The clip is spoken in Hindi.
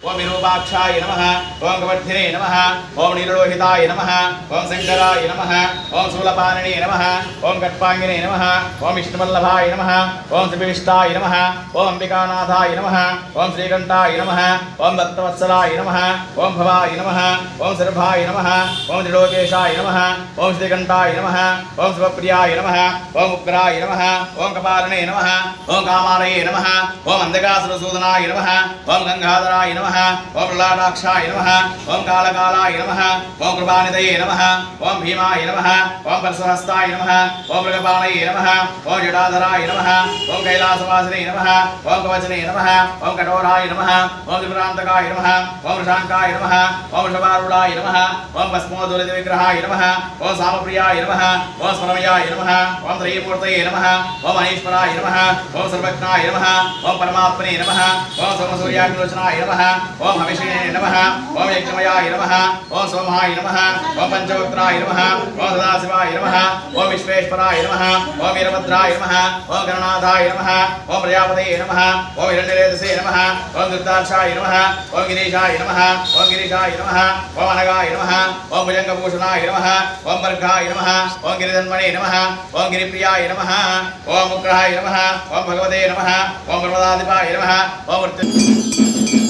ओम विरूपाक्षाय नमः ओम कवर्धिने नमः ओम नीललोहिताय नमः ओम शंकराय नमः ओम शूलपाणिने नमः ओम कट्पांगिने नमः ओम विष्णुवल्लभाय नमः ओम श्रीविष्टाय नमः ओम अंबिकानाथाय नमः ओम श्रीकंठाय नमः ओम भक्तवत्सलाय नमः ओम भवाय नमः ओम सर्भाय नमः ओम त्रिलोकेशाय नमः ओम श्रीकंठाय नमः ओम शिवप्रियाय नमः ओम उग्राय नमः ओम कपालिने नमः ओम कामालये नमः ओम अंधकासुरसूदनाय नमः ओम गंगाधराय नमः ओम प्रहलादाक्षाय नमः ओम कालकालाय नमः ओम कृपानिधये नमः ओम भीमाय नमः ओम परशुहस्ताय नमः ओम मृगपाणये नमः ओम जटाधराय नमः ओम कैलासवासिने नमः ओम कवचने नमः ओम कठोराय नमः ओम त्रिपुरान्तकाय नमः ओम वृषांकाय नमः ओम वृषभारूढाय नमः ओम भस्मोदुलितविग्रहाय नमः ओम सामप्रियाय नमः ओम स्मरमयाय नमः ओम त्रयीमूर्तये नमः ओम अनीश्वराय नमः ओम सर्वज्ञाय नमः ओम परमात्मने नमः ओम सोमसूर्याग्निलोचनाय नमः ओम हविषे नमः ओम यज्ञमयाय नमः ओम सोमाय नमः ओम पंचवक्त्राय नमः ओम सदाशिवाय नमः ओम विश्वेश्वराय नमः ओम वीरभद्राय नमः ओम गणनाथाय नमः ओम प्रजापतये नमः ओम हिरण्यरेतसे नमः ओम दुर्दाक्षाय नमः ओम गिरीशाय नमः ओम गिरीशाय नमः ओम अनगाय नमः ओम भुजंगभूषणाय नमः ओम वर्गाय नमः ओम गिरिधन्वने नमः ओम गिरिप्रियाय नमः ओम उग्राय नमः ओम भगवते नमः ओम पर्वताधिपाय नमः ओम